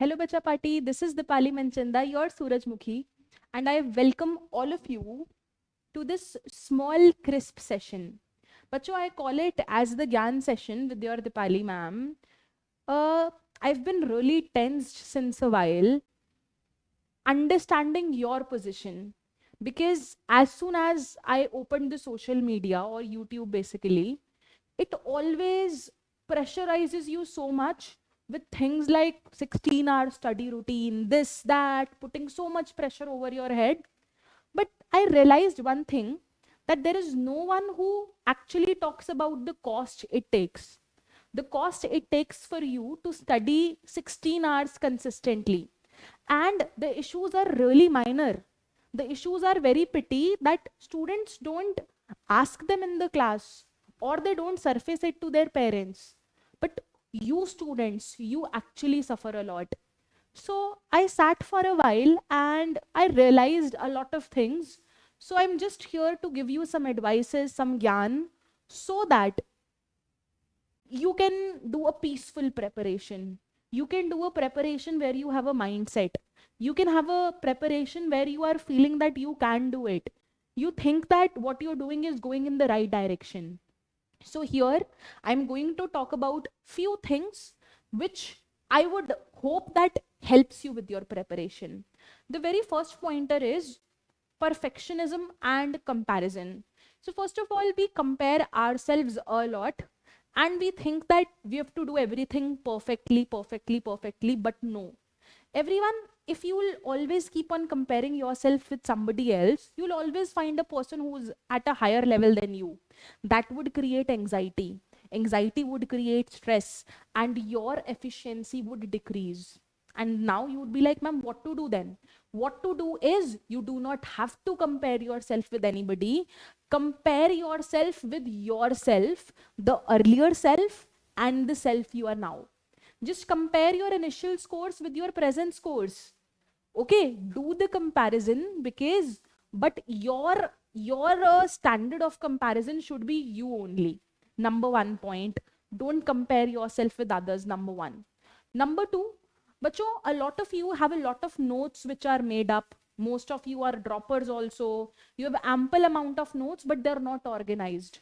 Hello, Bacha Party. This is Dipali Manchanda, your Surajmukhi, and I welcome all of you to this small, crisp session. Bacho, I call it as the Gyan session with your Dipali ma'am. I've been really tensed since a while, understanding your position. Because as soon as I opened the social media or YouTube, basically, it always pressurizes you so much with things like 16-hour study routine, this, that, putting so much pressure over your head. But I realized one thing, that there is no one who actually talks about the cost it takes. The cost it takes for you to study 16 hours consistently. And the issues are really minor. The issues are very petty that students don't ask them in the class or they don't surface it to their parents. But you students, you actually suffer a lot. So I sat for a while and I realized a lot of things. So I'm just here to give you some advices, some gyan, so that you can do a peaceful preparation. You can do a preparation where you have a mindset. You can have a preparation where you are feeling that you can do it. You think that what you're doing is going in the right direction. So here I'm going to talk about few things which I would hope that helps you with your preparation. The very first pointer is perfectionism and comparison. So first of all, we compare ourselves a lot and we think that we have to do everything perfectly, but no. Everyone, if you will always keep on comparing yourself with somebody else, you'll always find a person who's at a higher level than you. That would create anxiety. Anxiety would create stress, and your efficiency would decrease. And now you would be like, ma'am, what to do then? What to do is you do not have to compare yourself with anybody. Compare yourself with yourself, the earlier self, and the self you are now. Just compare your initial scores with your present scores. Okay, do the comparison, because but your standard of comparison should be you only. Number one point, don't compare yourself with others. Number one. Number two, bacho, a lot of you have a lot of notes which are made up. Most of you are droppers also. You have ample amount of notes, but they're not organized.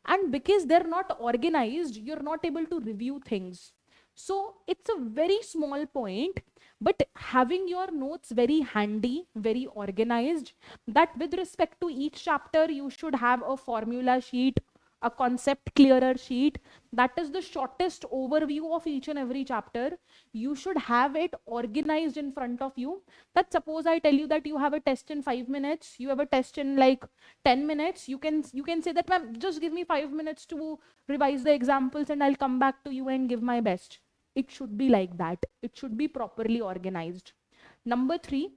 And because they're not organized, you're not able to review things. So it's a very small point, but having your notes very handy, very organized, that with respect to each chapter, you should have a formula sheet, a concept clearer sheet. That is the shortest overview of each and every chapter. You should have it organized in front of you. That suppose I tell you that you have a test in 5 minutes, you have a test in like 10 minutes, you can say that, ma'am, just give me 5 minutes to revise the examples and I'll come back to you and give my best. It should be like that. It should be properly organized. Number three,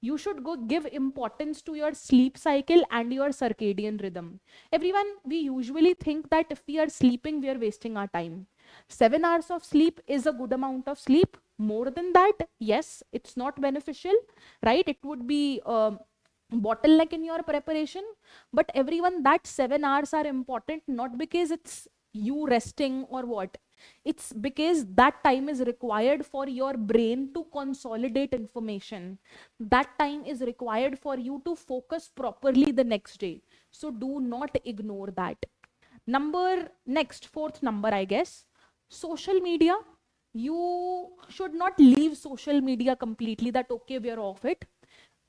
you should go give importance to your sleep cycle and your circadian rhythm. Everyone, we usually think that if we are sleeping, we are wasting our time. 7 hours of sleep is a good amount of sleep. More than that, yes, it's not beneficial, right? It would be bottleneck in your preparation. But everyone, that 7 hours are important, not because it's you resting or what. It's because that time is required for your brain to consolidate information. That time is required for you to focus properly the next day. So do not ignore that. Next, fourth number, I guess, social media. You should not leave social media completely, that okay, we are off it.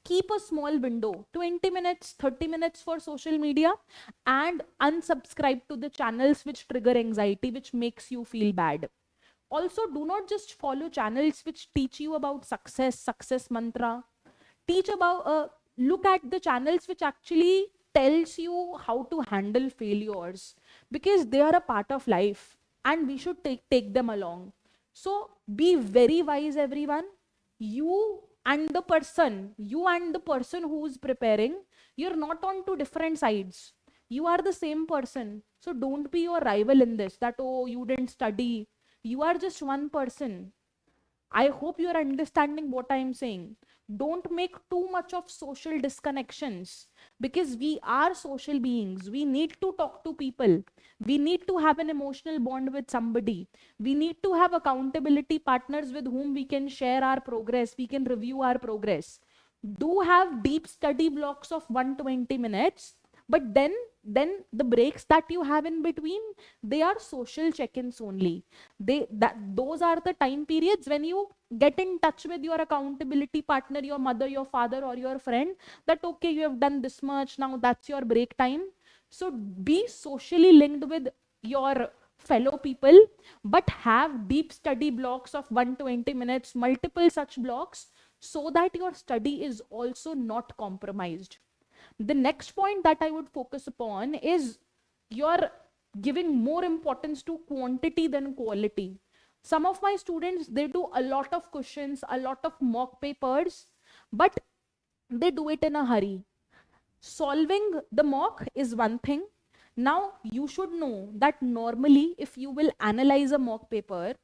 Keep a small window, 20 minutes, 30 minutes for social media, and unsubscribe to the channels which trigger anxiety, which makes you feel bad. Also, do not just follow channels which teach you about success mantra. Teach about, look at the channels which actually tells you how to handle failures, because they are a part of life and we should take them along. So be very wise, everyone. You and the person who's preparing, you're not on two different sides. You are the same person. So don't be your rival in this, that, oh, you didn't study. You are just one person. I hope you are understanding what I am saying. Don't make too much of social disconnections, because we are social beings. We need to talk to people. We need to have an emotional bond with somebody. We need to have accountability partners with whom we can share our progress. We can review our progress. Do have deep study blocks of 120 minutes, but then the breaks that you have in between, they are social check-ins only. Those are the time periods when you get in touch with your accountability partner, your mother, your father, or your friend, that okay, you have done this much, now that's your break time. So be socially linked with your fellow people, but have deep study blocks of 120 minutes, multiple such blocks, so that your study is also not compromised. The next point that I would focus upon is you're giving more importance to quantity than quality. Some of my students, they do a lot of questions, a lot of mock papers, but they do it in a hurry. Solving the mock is one thing. Now, you should know that normally, if you will analyze a mock paper,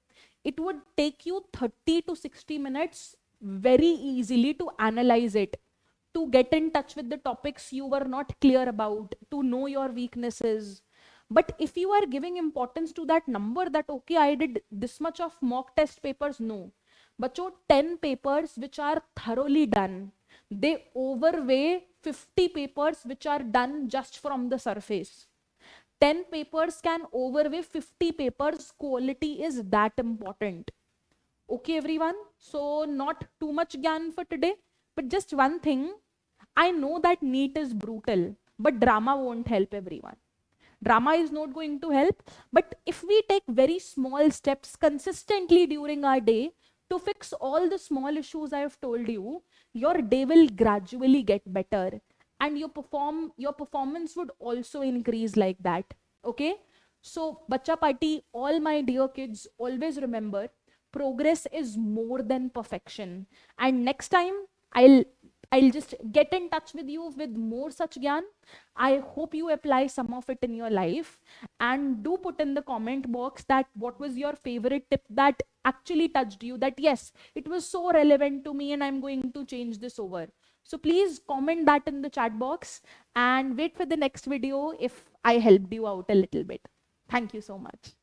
it would take you 30 to 60 minutes very easily to analyze it, to get in touch with the topics you were not clear about, to know your weaknesses. But if you are giving importance to that number, that okay, I did this much of mock test papers, no. But your 10 papers which are thoroughly done, they overweigh 50 papers which are done just from the surface. 10 papers can overweigh 50 papers. Quality is that important. Okay, everyone. So not too much gyan for today, but just one thing. I know that NEET is brutal, but drama won't help everyone. Drama is not going to help. But if we take very small steps consistently during our day to fix all the small issues I have told you, your day will gradually get better, and your performance would also increase like that. Okay? So, Bacha Party, all my dear kids, always remember, progress is more than perfection. And next time, I'll I'll just get in touch with you with more such gyan. I hope you apply some of it in your life, and do put in the comment box that what was your favorite tip that actually touched you, that yes, it was so relevant to me and I'm going to change this over. So please comment that in the chat box and wait for the next video if I helped you out a little bit. Thank you so much.